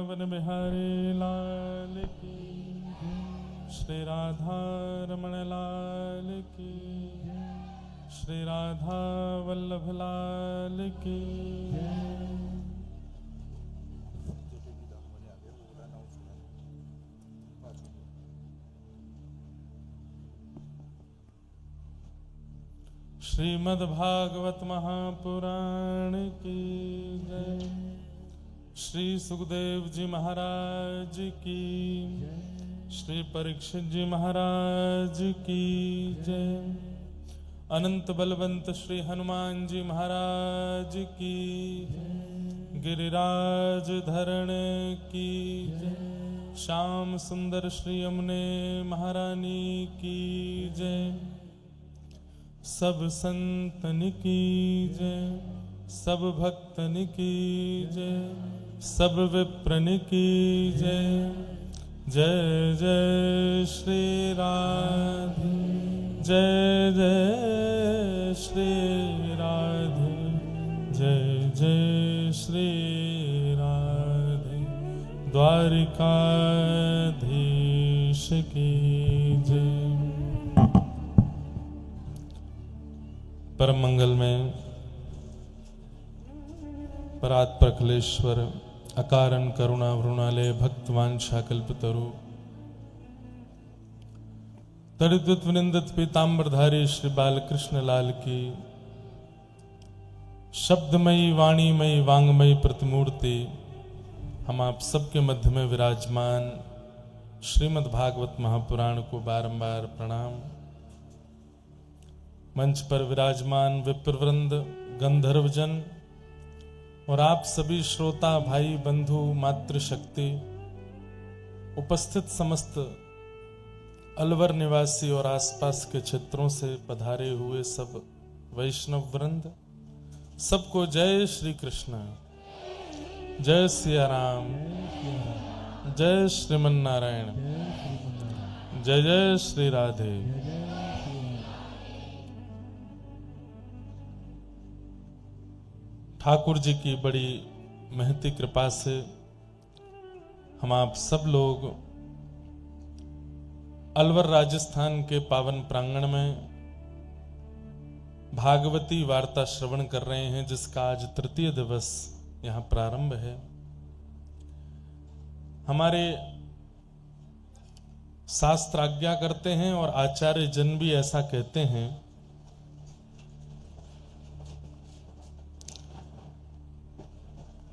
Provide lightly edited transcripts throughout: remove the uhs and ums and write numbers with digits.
वृंदावन बिहारी लाल की, श्री राधा रमण लाल की, श्री राधा वल्लभ लाल की। श्रीमद् भागवत महापुराण की जय। श्री सुखदेव जी महाराज की, श्री परीक्षित जी महाराज की जय। अनंत बलवंत श्री हनुमान जी महाराज की, गिरिराज धरण की जय। श्याम सुंदर श्री यमुने महारानी की जय। सब संतन की जय, सब भक्तन की जय, सब विप्रन की जय। जय जय श्री राधे, जय जय श्री राधे, जय जय श्री राधे। द्वारिकाधीश की जय। परम मंगल में परात प्रखलेश्वर अकारण करुणा वृणालय भक्तवांछा कल्पतरु तड़िद्वित विनिंदित पीतांबरधारी श्री बालकृष्ण लाल की शब्दमयी वाणीमयी वांगमयी प्रतिमूर्ति हम आप सबके मध्य में विराजमान श्रीमद् भागवत महापुराण को बारंबार प्रणाम। मंच पर विराजमान विप्रवृंद, गंधर्वजन और आप सभी श्रोता भाई बंधु मातृशक्ति, उपस्थित समस्त अलवर निवासी और आसपास के क्षेत्रों से पधारे हुए सब वैष्णव वृंद, सबको जय श्री कृष्ण, जय सिया राम, जय श्रीमन नारायण, जय जय श्री राधे। ठाकुर जी की बड़ी महती कृपा से हम आप सब लोग अलवर राजस्थान के पावन प्रांगण में भागवती वार्ता श्रवण कर रहे हैं, जिसका आज तृतीय दिवस यहां प्रारंभ है। हमारे शास्त्र आज्ञा करते हैं और आचार्य जन भी ऐसा कहते हैं,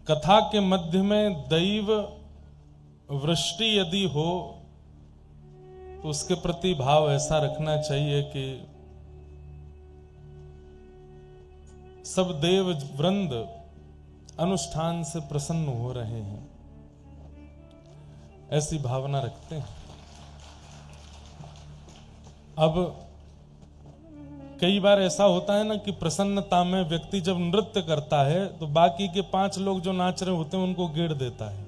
कथा के मध्य में दैव वृष्टि यदि हो तो उसके प्रति भाव ऐसा रखना चाहिए कि सब देव वृंद अनुष्ठान से प्रसन्न हो रहे हैं, ऐसी भावना रखते हैं। अब कई बार ऐसा होता है ना कि प्रसन्नता में व्यक्ति जब नृत्य करता है तो बाकी के 5 लोग जो नाच रहे होते हैं उनको गिर देता है।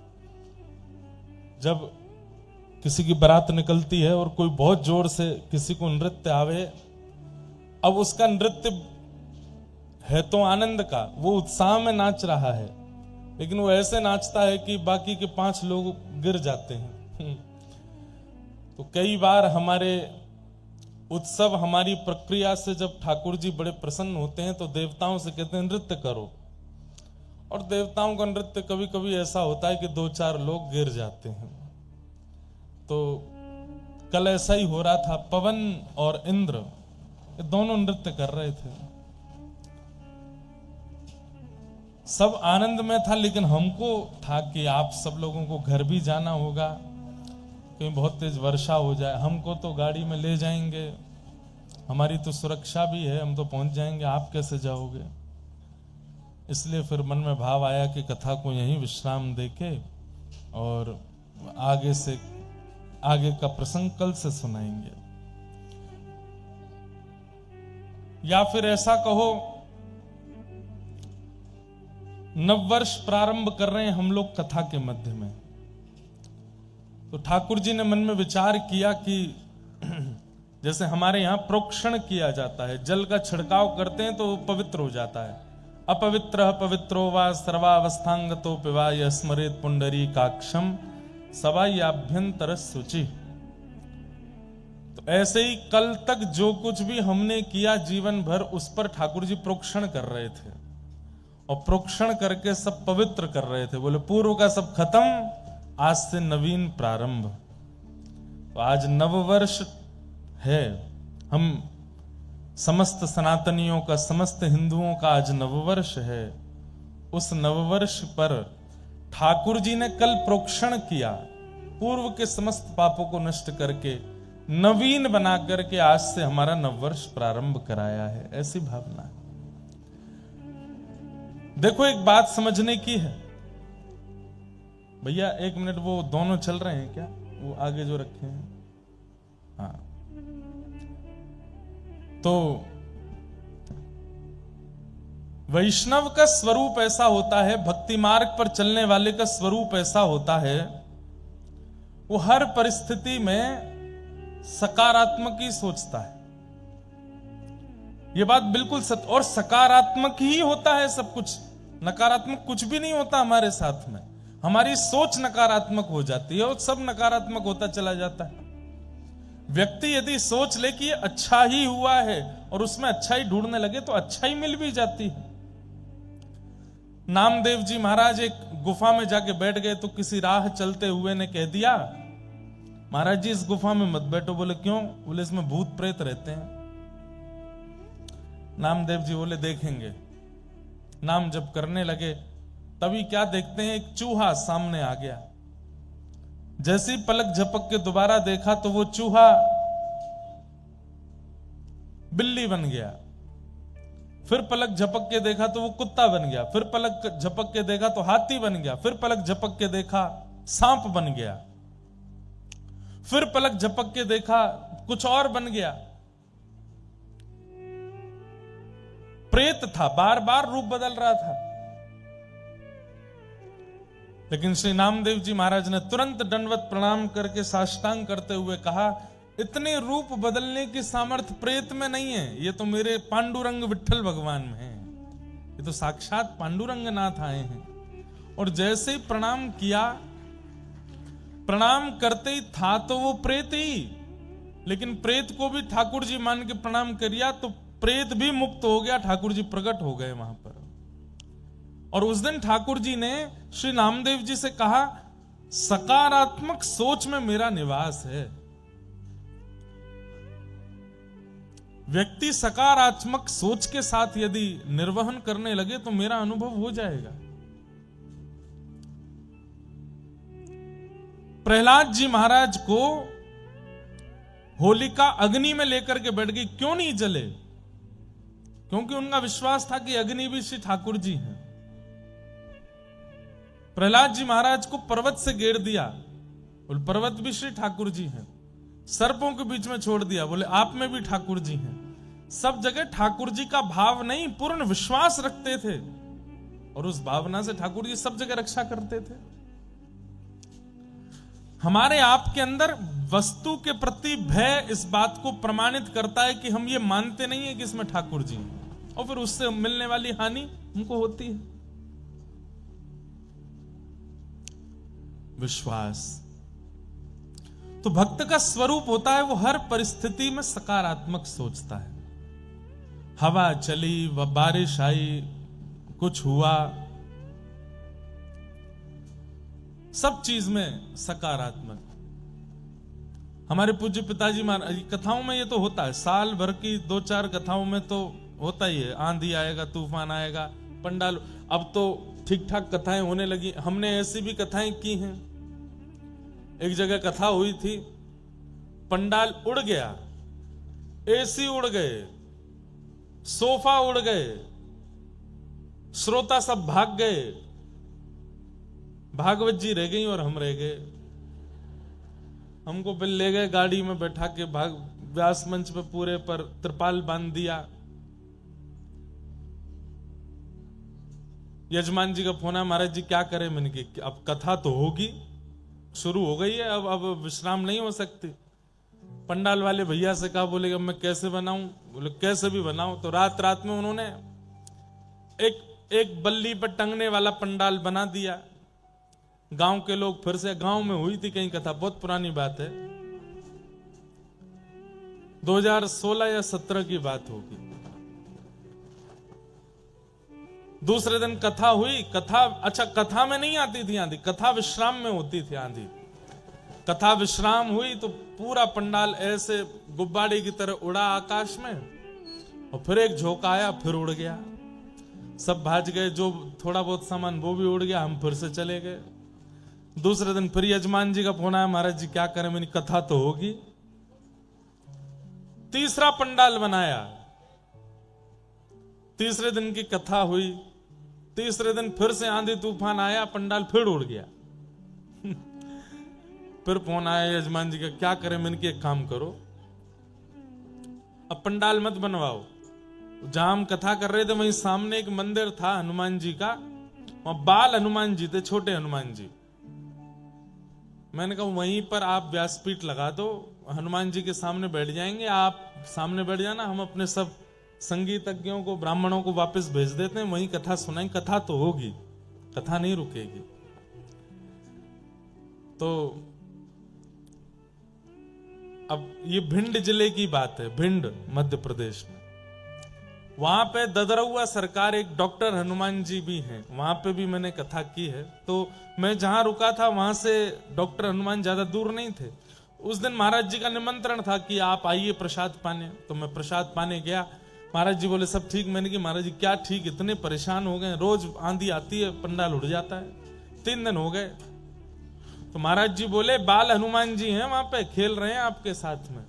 जब किसी की बारात निकलती है और कोई बहुत जोर से किसी को नृत्य आवे, अब उसका नृत्य है तो आनंद का, वो उत्साह में नाच रहा है, लेकिन वो ऐसे नाचता है कि बाकी के 5 लोग गिर जाते हैं। तो कई बार हमारे उत्सव, हमारी प्रक्रिया से जब ठाकुर जी बड़े प्रसन्न होते हैं तो देवताओं से कहते हैं नृत्य करो, और देवताओं का नृत्य कभी कभी ऐसा होता है कि 2-4 लोग गिर जाते हैं। तो कल ऐसा ही हो रहा था, पवन और इंद्र ये दोनों नृत्य कर रहे थे, सब आनंद में था, लेकिन हमको था कि आप सब लोगों को घर भी जाना होगा, कहीं बहुत तेज वर्षा हो जाए, हमको तो गाड़ी में ले जाएंगे, हमारी तो सुरक्षा भी है, हम तो पहुंच जाएंगे, आप कैसे जाओगे। इसलिए फिर मन में भाव आया कि कथा को यहीं विश्राम देके और आगे का प्रसंग कल से सुनाएंगे। या फिर ऐसा कहो, नववर्ष प्रारंभ कर रहे हैं हम लोग कथा के मध्य में, तो ठाकुर जी ने मन में विचार किया कि जैसे हमारे यहां प्रोक्षण किया जाता है, जल का छिड़काव करते हैं तो वो पवित्र हो जाता है, अपवित्र पवित्रो वा सर्वावस्थांगतो पिवा यः स्मरेत् पुंडरीकाक्षं सवायाभ्यंतर शुचि। तो ऐसे ही कल तक जो कुछ भी हमने किया जीवन भर, उस पर ठाकुर जी प्रोक्षण कर रहे थे और प्रोक्षण करके सब पवित्र कर रहे थे। बोले पूर्व का सब खत्म, आज से नवीन प्रारंभ। तो आज नववर्ष है, हम समस्त सनातनियों का, समस्त हिंदुओं का आज नववर्ष है। उस नववर्ष पर ठाकुर जी ने कल प्रोक्षण किया, पूर्व के समस्त पापों को नष्ट करके नवीन बना करके आज से हमारा नववर्ष प्रारंभ कराया है, ऐसी भावना है। देखो एक बात समझने की है भैया, एक मिनट, वो दोनों चल रहे हैं क्या, वो आगे जो रखे हैं? हाँ, तो वैष्णव का स्वरूप ऐसा होता है, भक्ति मार्ग पर चलने वाले का स्वरूप ऐसा होता है, वो हर परिस्थिति में सकारात्मक ही सोचता है। ये बात बिल्कुल सत्य, और सकारात्मक ही होता है सब कुछ, नकारात्मक कुछ भी नहीं होता हमारे साथ में। हमारी सोच नकारात्मक हो जाती है और सब नकारात्मक होता चला जाता है। व्यक्ति यदि सोच ले कि ये अच्छा ही हुआ है और उसमें अच्छा ही ढूंढने लगे तो अच्छा ही मिल भी जाती है। नामदेव जी महाराज एक गुफा में जाके बैठ गए तो किसी राह चलते हुए ने कह दिया, महाराज जी इस गुफा में मत बैठो। बोले क्यों? बोले इसमें भूत प्रेत रहते हैं। नामदेव जी बोले देखेंगे। नाम जप करने लगे, तभी क्या देखते हैं, एक चूहा सामने आ गया। जैसे ही पलक झपक के दोबारा देखा तो वो चूहा बिल्ली बन गया। फिर पलक झपक के देखा तो वो कुत्ता बन गया। फिर पलक झपक के देखा तो हाथी बन गया। फिर पलक झपक के देखा सांप बन गया। फिर पलक झपक के देखा कुछ और बन गया। प्रेत था, बार बार रूप बदल रहा था। लेकिन श्री नामदेव जी महाराज ने तुरंत दंडवत प्रणाम करके साष्टांग करते हुए कहा, इतने रूप बदलने की सामर्थ्य प्रेत में नहीं है, ये तो मेरे पांडुरंग विठल भगवान में है। ये तो साक्षात पांडुरंग नाथ आए हैं। और जैसे ही प्रणाम किया, प्रणाम करते ही था तो वो प्रेत ही, लेकिन प्रेत को भी ठाकुर जी मान के प्रणाम किया तो प्रेत भी मुक्त हो गया, ठाकुर जी प्रकट हो गए वहां पर। और उस दिन ठाकुर जी ने श्री नामदेव जी से कहा, सकारात्मक सोच में मेरा निवास है। व्यक्ति सकारात्मक सोच के साथ यदि निर्वहन करने लगे तो मेरा अनुभव हो जाएगा। प्रहलाद जी महाराज को होलिका अग्नि में लेकर के बैठ गई, क्यों नहीं जले? क्योंकि उनका विश्वास था कि अग्नि भी श्री ठाकुर जी हैं। प्रहलाद जी महाराज को पर्वत से घेर दिया, बोले पर्वत भी श्री ठाकुर जी हैं। सर्पों के बीच में छोड़ दिया, बोले आप में भी ठाकुर जी हैं। सब जगह ठाकुर जी का भाव नहीं, पूर्ण विश्वास रखते थे और उस भावना से ठाकुर जी सब जगह रक्षा करते थे। हमारे आपके अंदर वस्तु के प्रति भय इस बात को प्रमाणित करता है कि हम ये मानते नहीं है कि इसमें ठाकुर जी हैं, और फिर उससे मिलने वाली हानि हमको होती है। विश्वास तो भक्त का स्वरूप होता है, वो हर परिस्थिति में सकारात्मक सोचता है। हवा चली, व बारिश आई, कुछ हुआ, सब चीज में सकारात्मक। हमारे पूज्य पिताजी महाराज कथाओं में ये तो होता है, साल भर की 2-4 कथाओं में तो होता ही है, आंधी आएगा, तूफान आएगा, पंडाल। अब तो ठीक ठाक कथाएं होने लगी। हमने ऐसी भी कथाएं की हैं। एक जगह कथा हुई थी, पंडाल उड़ गया, एसी उड़ गए, सोफा उड़ गए, श्रोता सब भाग गए, भागवत जी रह गई और हम रह गए। हमको फिर ले गए गाड़ी में बैठा के, व्यास मंच पे पूरे पर त्रिपाल बांध दिया। यजमान जी का फोन आया, महाराज जी क्या करें? मैंने कहा अब कथा तो होगी, शुरू हो गई है, अब विश्राम नहीं हो सकती। पंडाल वाले भैया से कहा, बोले मैं कैसे बनाऊं? बोले कैसे भी बनाओ। तो रात रात में उन्होंने एक एक बल्ली पर टंगने वाला पंडाल बना दिया। गांव के लोग फिर से, गांव में हुई थी कहीं कथा, बहुत पुरानी बात है, 2016 या 17 की बात होगी। दूसरे दिन कथा हुई, कथा, अच्छा कथा में नहीं आती थी आंधी, कथा विश्राम में होती थी आंधी। कथा विश्राम हुई तो पूरा पंडाल ऐसे गुब्बारे की तरह उड़ा आकाश में, और फिर एक झोंका आया, फिर उड़ गया। सब भाज गए, जो थोड़ा बहुत सामान वो भी उड़ गया, हम फिर से चले गए। दूसरे दिन फिर यजमान जी का फोन आया, महाराज जी क्या करें, मेरी कथा तो होगी। तीसरा पंडाल बनाया, तीसरे दिन की कथा हुई, तीसरे दिन फिर से आंधी तूफान आया, पंडाल फिर उड़ गया। फिर फोन आया यजमान जी का, क्या करें, मैंने कि एक काम करो, अब पंडाल मत बनवाओ। जहां हम कथा कर रहे थे वहीं सामने एक मंदिर था हनुमान जी का, वहां बाल हनुमान जी थे, छोटे हनुमान जी। मैंने कहा वहीं पर आप व्यासपीठ लगा दो, हनुमान जी के सामने बैठ जाएंगे, आप सामने बैठ जाना, हम अपने सब संगीतज्ञों को, ब्राह्मणों को वापस भेज देते हैं, वहीं कथा सुनाएंगे, कथा तो होगी, कथा नहीं रुकेगी। तो अब ये भिंड जिले की बात है, भिंड मध्य प्रदेश में, वहां पे ददरौआ सरकार एक डॉक्टर हनुमान जी भी हैं, वहां पे भी मैंने कथा की है। तो मैं जहां रुका था वहां से डॉक्टर हनुमान ज्यादा दूर नहीं थे। उस दिन महाराज जी का निमंत्रण था कि आप आइए प्रसाद पाने, तो मैं प्रसाद पाने गया। महाराज जी बोले सब ठीक, मैंने कि महाराज जी क्या ठीक, इतने परेशान हो गए, रोज आंधी आती है पंडाल उड़ जाता है, 3 दिन हो गए। तो महाराज जी बोले बाल हनुमान जी हैं वहां पे, खेल रहे हैं आपके साथ में।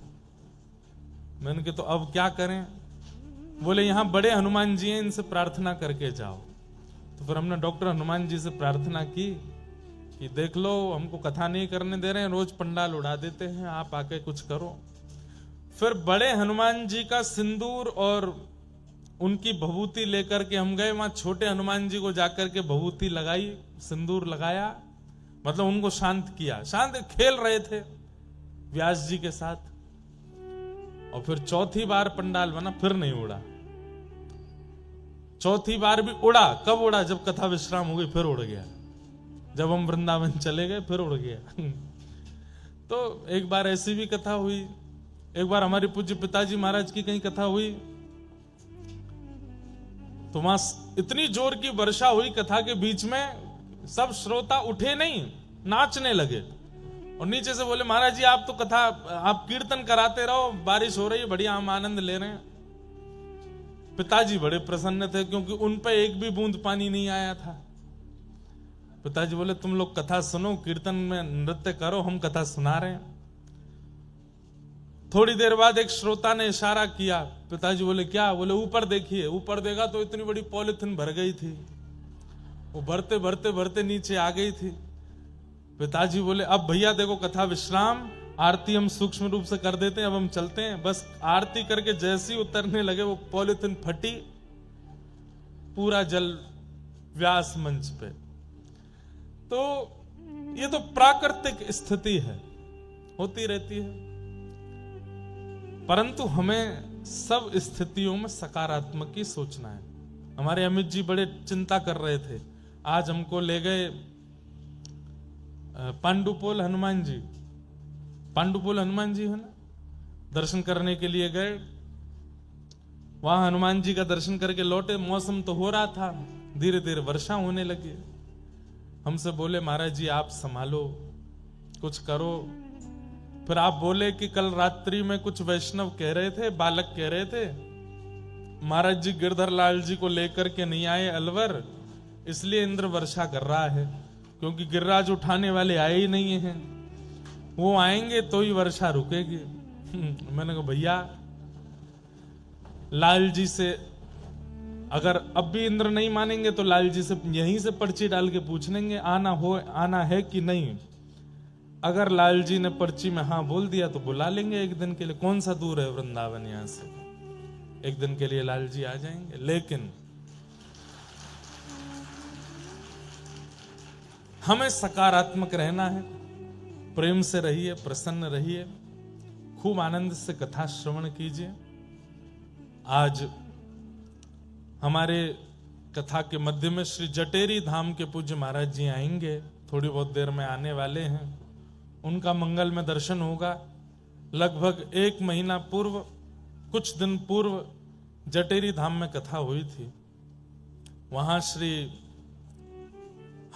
मैंने कि तो अब क्या करें, बोले यहां बड़े हनुमान जी हैं, इनसे प्रार्थना करके जाओ। तो फिर हमने डॉक्टर हनुमान जी से प्रार्थना की कि देख लो हमको कथा नहीं करने दे रहे हैं, रोज पंडाल उड़ा देते हैं, आप आके कुछ करो। फिर बड़े हनुमान जी का सिंदूर और उनकी भभूति लेकर के हम गए, वहां छोटे हनुमान जी को जाकर के भभूति लगाई, सिंदूर लगाया, मतलब उनको शांत किया। शांत खेल रहे थे व्यास जी के साथ। और फिर चौथी बार पंडाल बना, फिर नहीं उड़ा। चौथी बार भी उड़ा, कब उड़ा, जब कथा विश्राम हो गई, फिर उड़ गया। जब हम वृंदावन चले गए फिर उड़ गया। तो एक बार ऐसी भी कथा हुई। एक बार हमारे पूज्य पिताजी महाराज की कहीं कथा हुई, तो वहां इतनी जोर की वर्षा हुई कथा के बीच में, सब श्रोता उठे नहीं, नाचने लगे। और नीचे से बोले महाराज जी आप तो कथा, आप कीर्तन कराते रहो, बारिश हो रही है बढ़िया, हम आनंद ले रहे हैं। पिताजी बड़े प्रसन्न थे क्योंकि उन पे एक भी बूंद पानी नहीं आया था। पिताजी बोले तुम लोग कथा सुनो, कीर्तन में नृत्य करो, हम कथा सुना रहे हैं। थोड़ी देर बाद एक श्रोता ने इशारा किया, पिताजी बोले क्या, बोले ऊपर देखिए। ऊपर देखा तो इतनी बड़ी पॉलिथीन भर गई थी, वो भरते भरते भरते नीचे आ गई थी। पिताजी बोले अब भैया देखो कथा विश्राम, आरती हम सूक्ष्म रूप से कर देते हैं, अब हम चलते हैं। बस आरती करके जैसे ही उतरने लगे वो पॉलिथीन फटी, पूरा जल व्यास मंच पे। तो ये तो प्राकृतिक स्थिति है, होती रहती है। परंतु हमें सब स्थितियों में सकारात्मक ही सोचना है। हमारे अमित जी बड़े चिंता कर रहे थे, आज हमको ले गए पांडुपोल हनुमान जी, पांडुपोल हनुमान जी है ना, दर्शन करने के लिए गए। वहां हनुमान जी का दर्शन करके लौटे, मौसम तो हो रहा था, धीरे धीरे वर्षा होने लगी। हमसे बोले महाराज जी आप संभालो, कुछ करो। फिर आप बोले कि कल रात्रि में कुछ वैष्णव कह रहे थे, बालक कह रहे थे महाराज जी गिरधर लाल जी को लेकर के नहीं आए अलवर, इसलिए इंद्र वर्षा कर रहा है, क्योंकि गिरिराज उठाने वाले आए ही नहीं हैं, वो आएंगे तो ही वर्षा रुकेगी। मैंने कहा भैया लाल जी से अगर अब भी इंद्र नहीं मानेंगे तो लाल जी से यहीं से पर्ची डाल के पूछ लेंगे आना है कि नहीं। अगर लाल जी ने पर्ची में हाँ बोल दिया तो बुला लेंगे एक दिन के लिए, कौन सा दूर है वृंदावन यहां से, एक दिन के लिए लाल जी आ जाएंगे। लेकिन हमें सकारात्मक रहना है, प्रेम से रहिए, प्रसन्न रहिए, खूब आनंद से कथा श्रवण कीजिए। आज हमारे कथा के मध्य में श्री जटेरी धाम के पूज्य महाराज जी आएंगे, थोड़ी बहुत देर में आने वाले हैं। उनका मंगल में दर्शन होगा। लगभग 1 महीना पूर्व, कुछ दिन पूर्व जटेरी धाम में कथा हुई थी। वहां श्री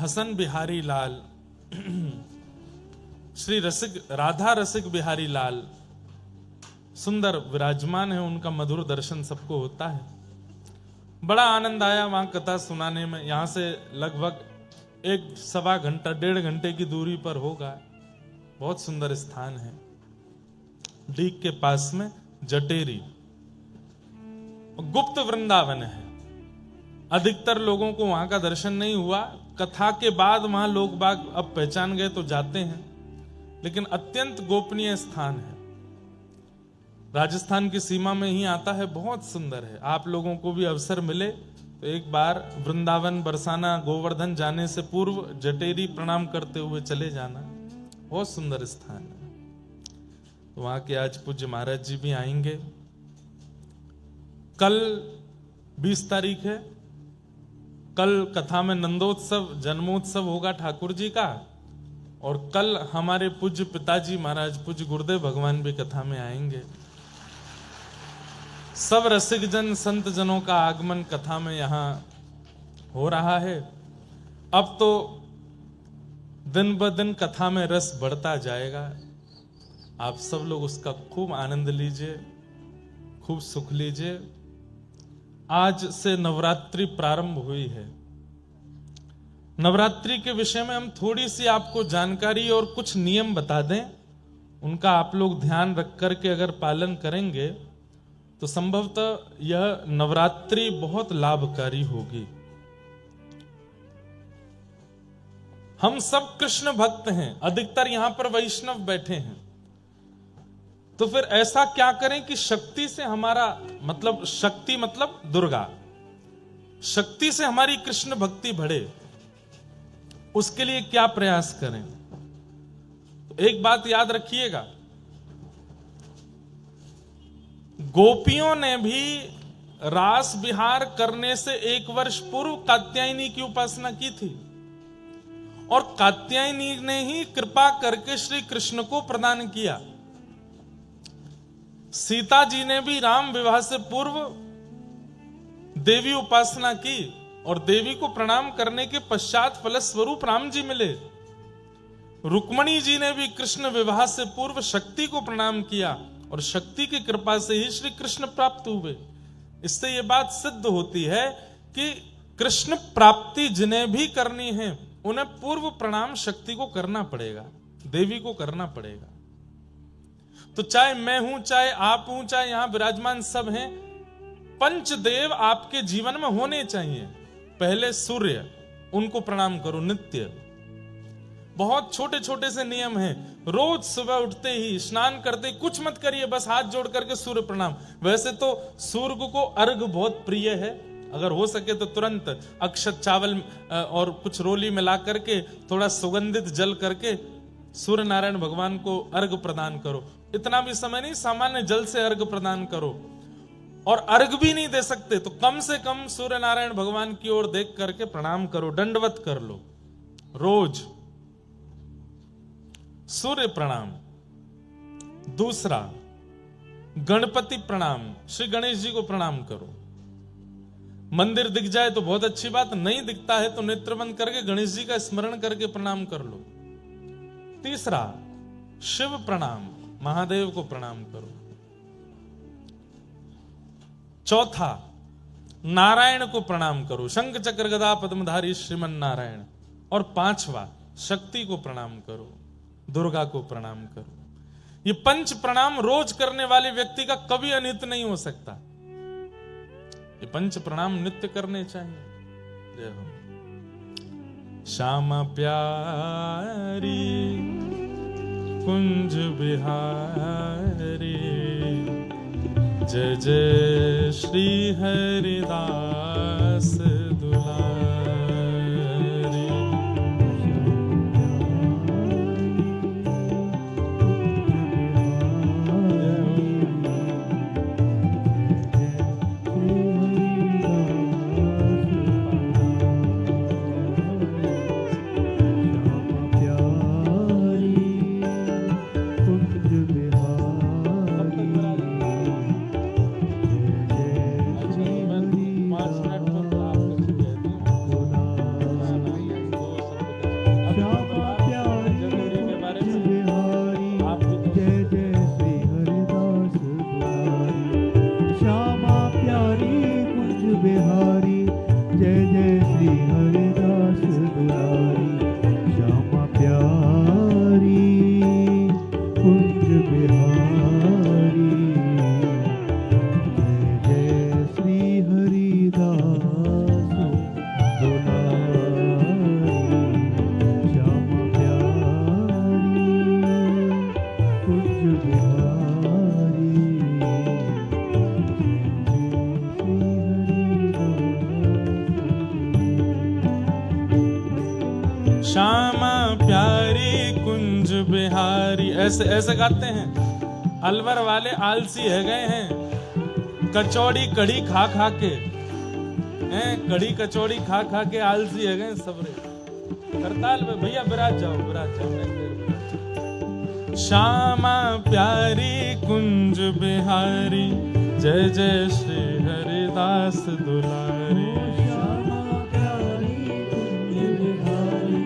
हसन बिहारी लाल, श्री राधा रसिक बिहारी लाल सुंदर विराजमान है। उनका मधुर दर्शन सबको होता है। बड़ा आनंद आया वहां कथा सुनाने में। यहां से लगभग 1-1.25 घंटा, 1.5 घंटे की दूरी पर होगा। बहुत सुंदर स्थान है। डीग के पास में जटेरी गुप्त वृंदावन है। अधिकतर लोगों को वहां का दर्शन नहीं हुआ। कथा के बाद वहां लोग बाग अब पहचान गए तो जाते हैं, लेकिन अत्यंत गोपनीय स्थान है। राजस्थान की सीमा में ही आता है। बहुत सुंदर है। आप लोगों को भी अवसर मिले तो एक बार वृंदावन, बरसाना, गोवर्धन जाने से पूर्व जटेरी प्रणाम करते हुए चले जाना। बहुत सुंदर स्थान है। तो वहां के आज पूज्य महाराज जी भी आएंगे। कल 20 तारीख है। कल कथा में नंदोत्सव, जन्मोत्सव होगा ठाकुर जी का। और कल हमारे पूज्य पिताजी महाराज पूज्य गुरुदेव भगवान भी कथा में आएंगे। सब रसिक जन, संत जनों का आगमन कथा में यहां हो रहा है। अब तो दिन ब दिन कथा में रस बढ़ता जाएगा। आप सब लोग उसका खूब आनंद लीजिए, खूब सुख लीजिए। आज से नवरात्रि प्रारंभ हुई है। नवरात्रि के विषय में हम थोड़ी सी आपको जानकारी और कुछ नियम बता दें। उनका आप लोग ध्यान रख करके अगर पालन करेंगे तो संभवतः यह नवरात्रि बहुत लाभकारी होगी। हम सब कृष्ण भक्त हैं। अधिकतर यहां पर वैष्णव बैठे हैं। तो फिर ऐसा क्या करें कि शक्ति से हमारा मतलब, शक्ति मतलब दुर्गा, शक्ति से हमारी कृष्ण भक्ति बढ़े। उसके लिए क्या प्रयास करें? तो एक बात याद रखिएगा, गोपियों ने भी रास विहार करने से 1 वर्ष पूर्व कात्यायनी की उपासना की थी। और कात्यायनी ने ही कृपा करके श्री कृष्ण को प्रदान किया। सीता जी ने भी राम विवाह से पूर्व देवी उपासना की और देवी को प्रणाम करने के पश्चात फलस्वरूप राम जी मिले। रुक्मणी जी ने भी कृष्ण विवाह से पूर्व शक्ति को प्रणाम किया और शक्ति की कृपा से ही श्री कृष्ण प्राप्त हुए। इससे यह बात सिद्ध होती है कि कृष्ण प्राप्ति जिन्हें भी करनी है उन्हें पूर्व प्रणाम शक्ति को करना पड़ेगा, देवी को करना पड़ेगा। तो चाहे मैं हूं, चाहे आप हूं, चाहे यहां विराजमान सब हैं, पंचदेव आपके जीवन में होने चाहिए। पहले सूर्य, उनको प्रणाम करो नित्य। बहुत छोटे छोटे से नियम हैं। रोज सुबह उठते ही, स्नान करते ही कुछ मत करिए, बस हाथ जोड़ करके सूर्य प्रणाम। वैसे तो सूर्य को अर्घ बहुत प्रिय है। अगर हो सके तो तुरंत अक्षत चावल और कुछ रोली मिला करके थोड़ा सुगंधित जल करके सूर्य नारायण भगवान को अर्घ प्रदान करो। इतना भी समय नहीं, सामान्य जल से अर्घ प्रदान करो। और अर्घ भी नहीं दे सकते तो कम से कम सूर्य नारायण भगवान की ओर देख करके प्रणाम करो, दंडवत कर लो रोज। सूर्य प्रणाम। दूसरा, गणपति प्रणाम। श्री गणेश जी को प्रणाम करो। मंदिर दिख जाए तो बहुत अच्छी बात, नहीं दिखता है तो नेत्र बंद करके गणेश जी का स्मरण करके प्रणाम कर लो। तीसरा, शिव प्रणाम, महादेव को प्रणाम करो। चौथा, नारायण को प्रणाम करो, शंख चक्र गदा पद्मधारी श्रीमन नारायण। और पांचवा, शक्ति को प्रणाम करो, दुर्गा को प्रणाम करो। ये 5 प्रणाम रोज करने वाले व्यक्ति का कभी अनित नहीं हो सकता। ये 5 प्रणाम नित्य करने चाहिए। जय हो। श्यामा प्यारी कुंज बिहारी, जय जय श्री हरिदास दुलारी। बिहारी। ऐसे ऐसे गाते हैं। अलवर वाले आलसी है गए हैं, कचौड़ी कढ़ी खा खा के, कढ़ी कचौड़ी खा खा के आलसी है गए सबरे। करताल में भैया विराज जाओ, विराज जाओ। श्यामा प्यारी कुंज बिहारी, जय जय श्री हरिदास दुलारी। श्यामा प्यारी कुंज बिहारी,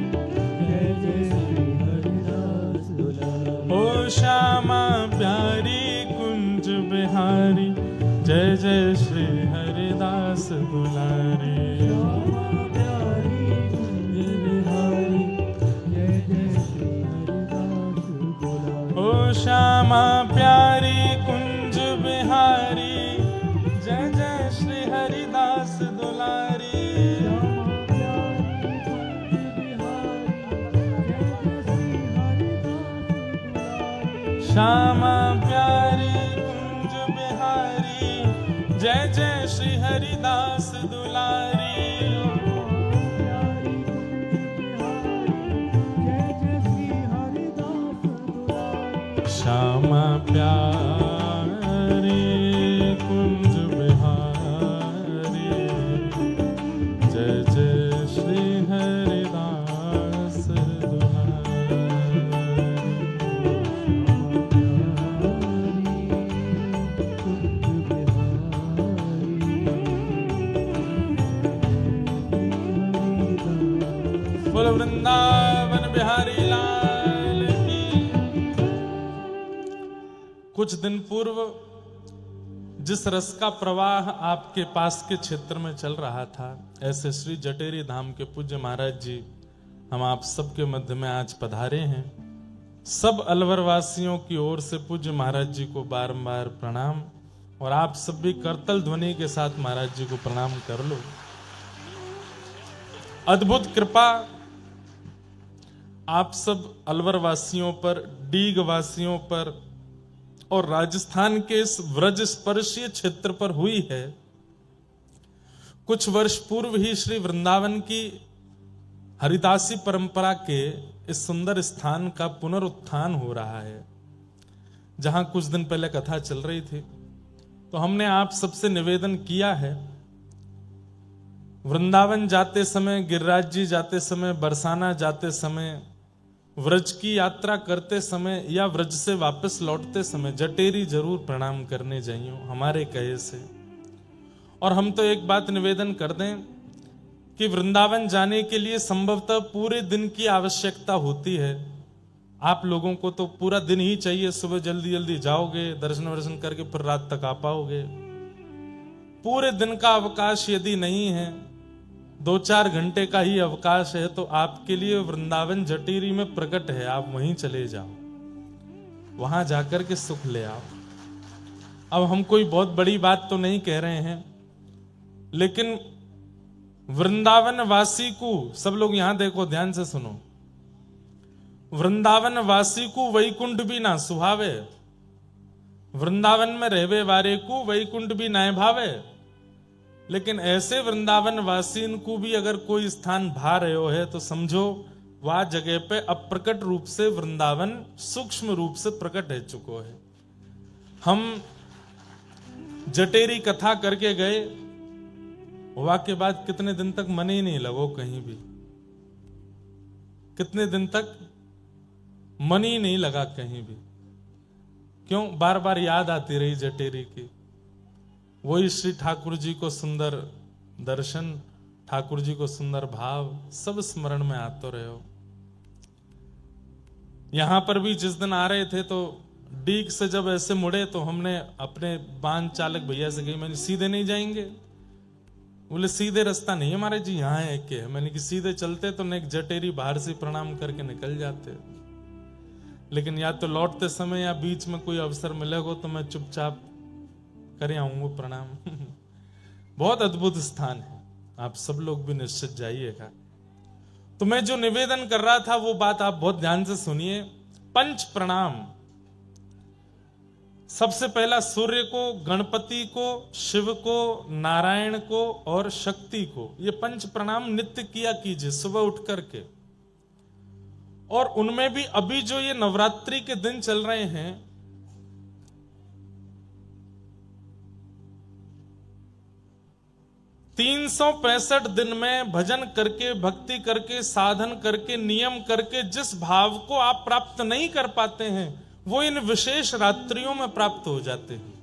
जय जय श्री हरिदास दुलारी। ओ श्यामा प्यारी कुंज बिहारी, जय जय श्री हरिदास दुलारी। श्यामा प्यारी कुंज बिहारी, जय जय श्री हरिदास दुलारी। ओ श्यामा प्यारी कुंज बिहारी, जय जय श्री हरिदास दुलारी। श्यामा प्यारी कुंज बिहारी, जय जय श्री हरिदास दुलारी। श्यामा प्यारी कुंज बिहारी, जय जय श्री हरिदास दुलारी। बोलो वृंदावन बिहारी लाल की। कुछ दिन पूर्व जिस रस का प्रवाह आपके पास के क्षेत्र में चल रहा था, ऐसे श्री जटेरी धाम के पूज्य महाराज जी हम आप सबके मध्य में आज पधारे हैं। सब अलवर वासियों की ओर से पूज्य महाराज जी को बारंबार प्रणाम, और आप सब भी करतल ध्वनि के साथ महाराज जी को प्रणाम कर लो। अद्भुत कृपा आप सब अलवर वासियों पर, डीग वासियों पर और राजस्थान के इस व्रज स्पर्शीय क्षेत्र पर हुई है। कुछ वर्ष पूर्व ही श्री वृंदावन की हरिदासी परंपरा के इस सुंदर स्थान का पुनरुत्थान हो रहा है, जहां कुछ दिन पहले कथा चल रही थी। तो हमने आप सबसे निवेदन किया है, वृंदावन जाते समय, गिरिराज जी जाते समय, बरसाना जाते समय, व्रज की यात्रा करते समय या व्रज से वापस लौटते समय जटेरी जरूर प्रणाम करने जाइयो हमारे कहे से। और हम तो एक बात निवेदन कर दें कि वृंदावन जाने के लिए संभवतः पूरे दिन की आवश्यकता होती है। आप लोगों को तो पूरा दिन ही चाहिए, सुबह जल्दी जल्दी जाओगे, दर्शन वर्शन करके फिर रात तक आ पाओगे। पूरे दिन का अवकाश यदि नहीं है, 2-4 घंटे का ही अवकाश है, तो आपके लिए वृंदावन जटेरी में प्रकट है। आप वहीं चले जाओ, वहां जाकर के सुख ले आओ। अब हम कोई बहुत बड़ी बात तो नहीं कह रहे हैं, लेकिन वृंदावन वासी को, सब लोग यहां देखो, ध्यान से सुनो, वृंदावन वासी को वैकुंठ भी ना सुहावे, वृंदावन में रहवे वारे को वैकुंठ भी ना भावे। लेकिन ऐसे वृंदावन वासीन को भी अगर कोई स्थान भा रहे है तो समझो वह जगह पे अप्रकट रूप से वृंदावन सूक्ष्म रूप से प्रकट है चुको है। हम जटेरी कथा करके गए, वह के बाद कितने दिन तक मन ही नहीं लगो कहीं भी, कितने दिन तक मन ही नहीं लगा कहीं भी। क्यों? बार बार याद आती रही जटेरी की, वही श्री ठाकुर जी को सुंदर दर्शन, ठाकुर जी को सुंदर भाव, सब स्मरण में आते रहे हो। यहां पर भी जिस दिन आ रहे थे तो डीग से जब ऐसे मुड़े तो हमने अपने वाहन चालक भैया से कही, मैंने सीधे नहीं जाएंगे? बोले सीधे रास्ता नहीं है हमारे जी, यहाँ है के। मैंने कि सीधे चलते तो नेक जटेरी बाहर से प्रणाम करके निकल जाते, लेकिन या तो लौटते समय या बीच में कोई अवसर मिलेगा तो मैं चुपचाप करे आऊंगा प्रणाम। बहुत अद्भुत स्थान है, आप सब लोग भी निश्चित जाइएगा। तो मैं जो निवेदन कर रहा था वो बात आप बहुत ध्यान से सुनिए। पंच प्रणाम, सबसे पहला सूर्य को, गणपति को, शिव को, नारायण को और शक्ति को, ये पंच प्रणाम नित्य किया कीजिए सुबह उठ करके। और उनमें भी अभी जो ये नवरात्रि के दिन चल रहे हैं, तीन 365 दिन में भजन करके, भक्ति करके, साधन करके, नियम करके जिस भाव को आप प्राप्त नहीं कर पाते हैं, वो इन विशेष रात्रियों में प्राप्त हो जाते हैं।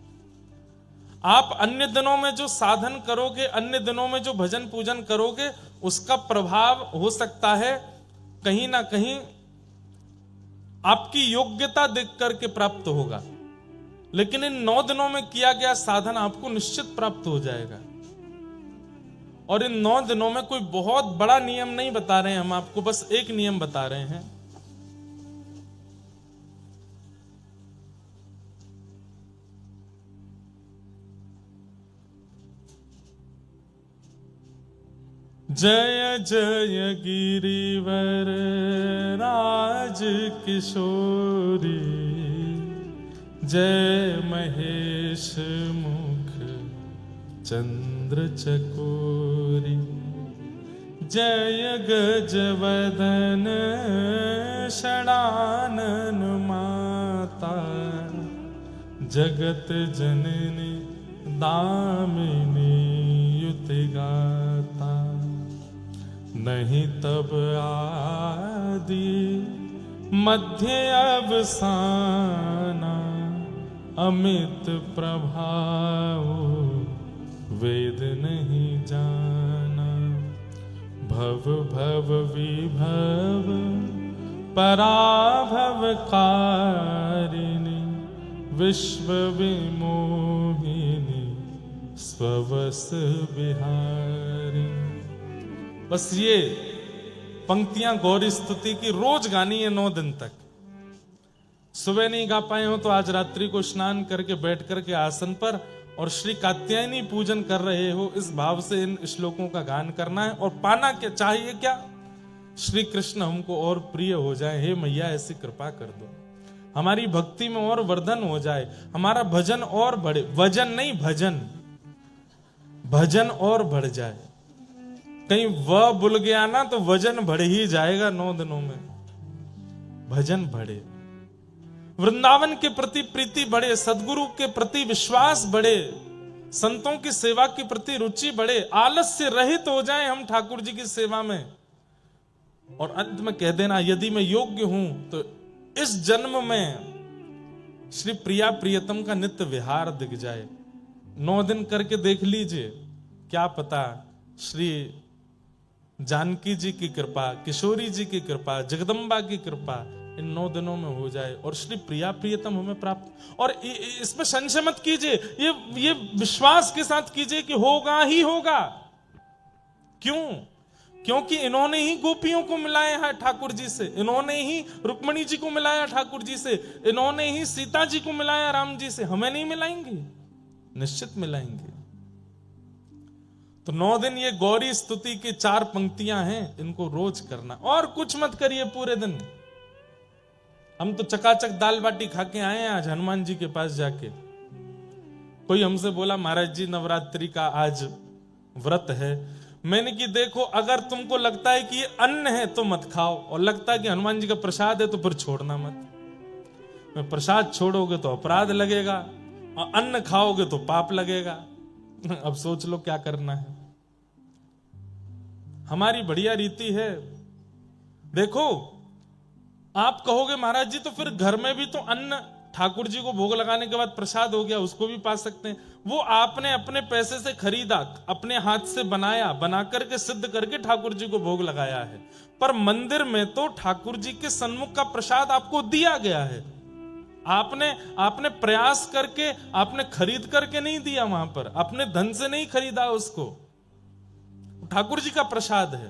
आप अन्य दिनों में जो साधन करोगे, अन्य दिनों में जो भजन पूजन करोगे, उसका प्रभाव हो सकता है कहीं ना कहीं आपकी योग्यता देख करके प्राप्त होगा, लेकिन इन 9 दिनों में किया गया साधन आपको निश्चित प्राप्त हो जाएगा। और इन 9 दिनों में कोई बहुत बड़ा नियम नहीं बता रहे हैं हम आपको, बस एक नियम बता रहे हैं। जय जय गिरिवर राज किशोरी, जय महेश मुख चंद्र चकोरी, जय गजवदन षडानन माता, जगत जननी दामिनी युति गाता। नहीं तब आदि मध्य अवसाना, अमित प्रभाव वेद नहीं जाना। भव भव विभव पराभव कारिणी, विश्व विमोहिनी स्ववस बिहारी। बस ये पंक्तियां गौरी स्तुति की रोज गानी है 9 दिन तक। सुबह नहीं गा पाए हो तो आज रात्रि को स्नान करके बैठ करके आसन पर और श्री कात्यायनी पूजन कर रहे हो, इस भाव से इन श्लोकों का गान करना है। और पाना क्या चाहिए? क्या? श्री कृष्ण हमको और प्रिय हो जाए। हे मैया ऐसी कृपा कर दो, हमारी भक्ति में और वर्धन हो जाए, हमारा भजन और बढ़े। वजन नहीं, भजन, भजन और बढ़ जाए। कहीं वह भूल गया ना तो वजन बढ़ ही जाएगा 9 दिनों में। भजन बढ़े, वृंदावन के प्रति प्रीति बढ़े, सदगुरु के प्रति विश्वास बढ़े, संतों की सेवा के प्रति रुचि बढ़े, आलस्य रहित हो जाए हम ठाकुर जी की सेवा में। और अंत में कह देना, यदि मैं योग्य हूं तो इस जन्म में श्री प्रिया प्रियतम का नित्य विहार दिख जाए। 9 दिन करके देख लीजिए, क्या पता श्री जानकी जी की कृपा, किशोरी जी की कृपा, जगदम्बा की कृपा इन 9 दिनों में हो जाए और श्री प्रिया प्रियतम हमें प्राप्त। और इसमें संशय मत कीजिए, ये विश्वास के साथ कीजिए कि होगा ही होगा। क्यों? क्योंकि इन्होंने ही गोपियों को मिलाया है ठाकुर जी से, इन्होंने ही रुक्मणी जी को मिलाया ठाकुर जी से, इन्होंने ही सीता जी को मिलाया राम जी से। हमें नहीं मिलाएंगे? निश्चित मिलाएंगे। तो 9 दिन ये गौरी स्तुति की 4 पंक्तियां हैं, इनको रोज करना और कुछ मत करिए पूरे दिन। हम तो चकाचक दाल बाटी खा के आए हैं आज हनुमान जी के पास जाके। कोई हमसे बोला महाराज जी नवरात्रि का आज व्रत है। मैंने कि देखो, अगर तुमको लगता है कि ये अन्न है तो मत खाओ, और लगता है कि हनुमान जी का प्रसाद है तो फिर छोड़ना मत। मैं प्रसाद छोड़ोगे तो अपराध लगेगा और अन्न खाओगे तो पाप लगेगा। अब सोच लो क्या करना है। हमारी बढ़िया रीति है। देखो, आप कहोगे महाराज जी तो फिर घर में भी तो अन्न ठाकुर जी को भोग लगाने के बाद प्रसाद हो गया, उसको भी पा सकते हैं। वो आपने अपने पैसे से खरीदा, अपने हाथ से बनाया, बना करके सिद्ध करके ठाकुर जी को भोग लगाया है। पर मंदिर में तो ठाकुर जी के सन्मुख का प्रसाद आपको दिया गया है। आपने प्रयास करके, आपने खरीद करके नहीं दिया, वहां पर अपने धन से नहीं खरीदा उसको, ठाकुर जी का प्रसाद है।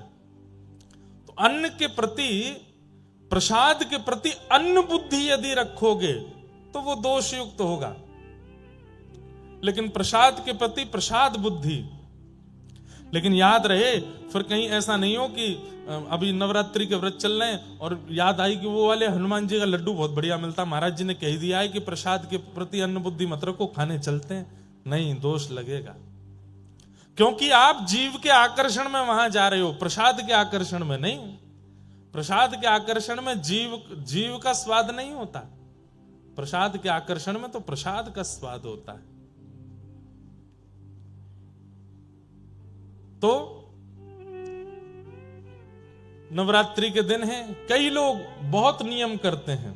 तो अन्न के प्रति, प्रसाद के प्रति अन्न बुद्धि यदि रखोगे तो वो दोषयुक्त होगा, लेकिन प्रसाद के प्रति प्रसाद बुद्धि। लेकिन याद रहे, फिर कहीं ऐसा नहीं हो कि अभी नवरात्रि के व्रत चल रहे हैं और याद आई कि वो वाले हनुमान जी का लड्डू बहुत बढ़िया मिलता, महाराज जी ने कह दिया है कि प्रसाद के प्रति अन्न बुद्धि मत रखो, खाने चलते हैं। नहीं, दोष लगेगा, क्योंकि आप जीव के आकर्षण में वहां जा रहे हो, प्रसाद के आकर्षण में नहीं। प्रसाद के आकर्षण में जीव का स्वाद नहीं होता, प्रसाद के आकर्षण में तो प्रसाद का स्वाद होता है। तो नवरात्रि के दिन है, कई लोग बहुत नियम करते हैं,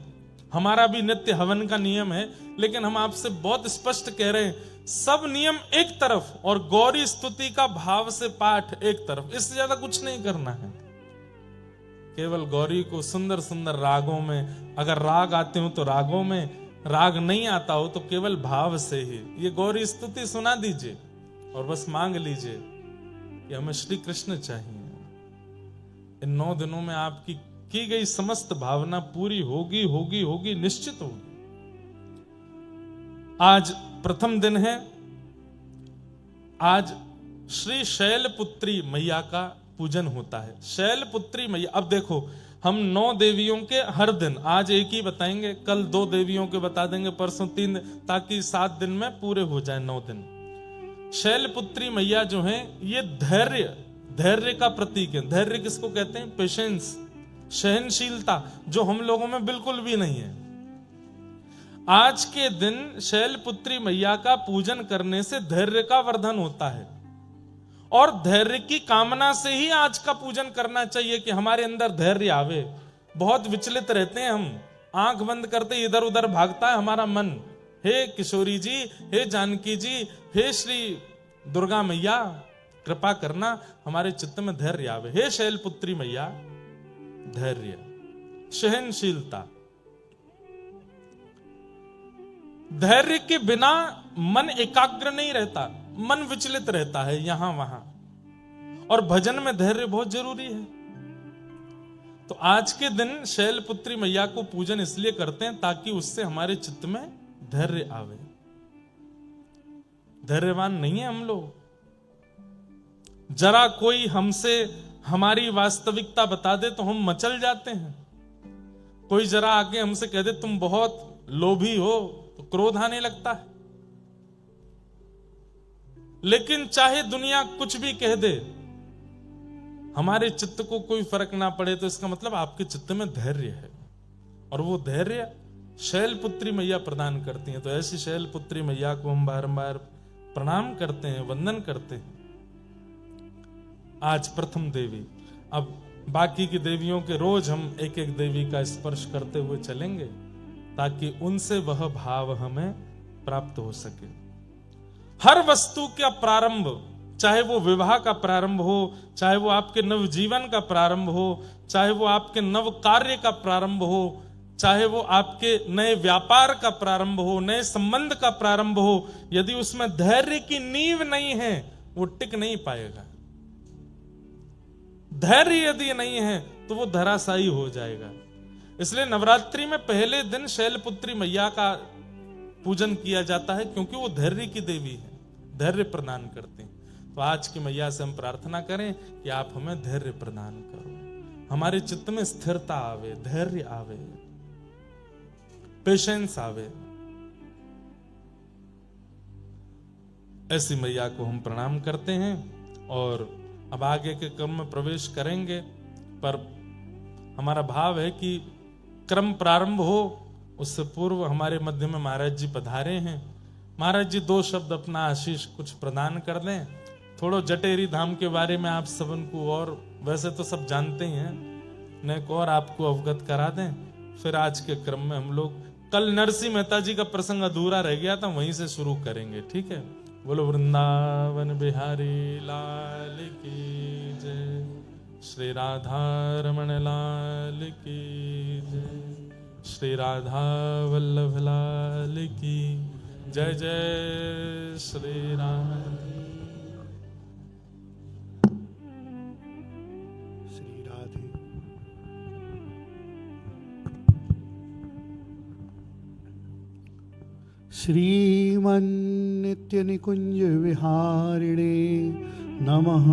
हमारा भी नित्य हवन का नियम है, लेकिन हम आपसे बहुत स्पष्ट कह रहे हैं, सब नियम एक तरफ और गौरी स्तुति का भाव से पाठ एक तरफ, इससे ज्यादा कुछ नहीं करना है। केवल गौरी को सुंदर सुंदर रागों में, अगर राग आते हो तो रागों में, राग नहीं आता हो तो केवल भाव से ही ये गौरी स्तुति सुना दीजिए और बस मांग लीजिए कि हमें श्री कृष्ण चाहिए। इन 9 दिनों में आपकी की गई समस्त भावना पूरी होगी होगी होगी, निश्चित होगी। आज प्रथम दिन है, आज श्री शैलपुत्री मैया का पूजन होता है। शैलपुत्री मैया, अब देखो हम 9 देवियों के हर दिन, आज एक ही बताएंगे, कल 2 देवियों के बता देंगे, परसों 3, ताकि 7 दिन में पूरे हो जाए 9 दिन। शैलपुत्री मैया जो है ये धैर्य का प्रतीक है। धैर्य किसको कहते हैं? पेशेंस, सहनशीलता, जो हम लोगों में बिल्कुल भी नहीं है। आज के दिन शैलपुत्री मैया का पूजन करने से धैर्य का वर्धन होता है, और धैर्य की कामना से ही आज का पूजन करना चाहिए कि हमारे अंदर धैर्य आवे। बहुत विचलित रहते हैं हम, आंख बंद करते इधर उधर भागता है हमारा मन। हे किशोरी जी, हे जानकी जी, हे श्री दुर्गा मैया, कृपा करना हमारे चित्त में धैर्य आवे। हे शैलपुत्री मैया, धैर्य, सहनशीलता। धैर्य के बिना मन एकाग्र नहीं रहता, मन विचलित रहता है यहां वहां, और भजन में धैर्य बहुत जरूरी है। तो आज के दिन शैलपुत्री मैया को पूजन इसलिए करते हैं ताकि उससे हमारे चित्त में धैर्य आवे। धैर्यवान नहीं है हम लोग। जरा कोई हमसे हमारी वास्तविकता बता दे तो हम मचल जाते हैं। कोई जरा आके हमसे कह दे तुम बहुत लोभी हो तो क्रोध आने लगता है। लेकिन चाहे दुनिया कुछ भी कह दे, हमारे चित्त को कोई फर्क ना पड़े, तो इसका मतलब आपके चित्त में धैर्य है, और वो धैर्य शैलपुत्री मैया प्रदान करती हैं। तो ऐसी शैलपुत्री मैया को हम बारंबार प्रणाम करते हैं, वंदन करते हैं। आज प्रथम देवी, अब बाकी की देवियों के रोज हम एक एक देवी का स्पर्श करते हुए चलेंगे ताकि उनसे वह भाव हमें प्राप्त हो सके। हर वस्तु का प्रारंभ, चाहे वो विवाह का प्रारंभ हो, चाहे वो आपके नवजीवन का प्रारंभ हो, चाहे वो आपके नव कार्य का प्रारंभ हो, चाहे वो आपके नए व्यापार का प्रारंभ हो, नए संबंध का प्रारंभ हो, यदि उसमें धैर्य की नींव नहीं है वो टिक नहीं पाएगा। धैर्य यदि नहीं है तो वो धराशायी हो जाएगा। इसलिए नवरात्रि में पहले दिन शैलपुत्री मैया का पूजन किया जाता है, क्योंकि वो धैर्य की देवी है, धैर्य प्रदान करते हैं। तो आज की मैया से हम प्रार्थना करें कि आप हमें धैर्य प्रदान करो, हमारे चित्त में स्थिरता आवे, धैर्य आवे, पेशेंस आवे। ऐसी मैया को हम प्रणाम करते हैं और अब आगे के क्रम में प्रवेश करेंगे। पर हमारा भाव है कि क्रम प्रारंभ हो उससे पूर्व हमारे मध्य में महाराज जी पधारे हैं। महाराज जी 2 शब्द अपना आशीष कुछ प्रदान कर दें। थोड़ा जटेरी धाम के बारे में आप सबन को, और वैसे तो सब जानते ही हैं, न को और आपको अवगत करा दें। फिर आज के क्रम में हम लोग, कल नरसिंह मेहता जी का प्रसंग अधूरा रह गया था, वहीं से शुरू करेंगे, ठीक है। बोलो वृंदावन बिहारी लाल की जय, श्री राधा रमण लाल की जय, श्री राधा वल्लभ लाल की जय, जय श्री राम। श्री राधे। श्रीमन्नित्य निकुंज विहारिणे नमः।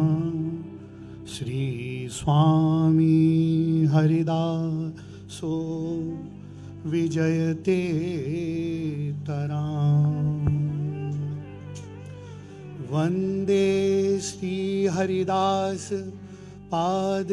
श्री स्वामी हरिदासो विजयते तराम। वंदे श्री हरिदास पाद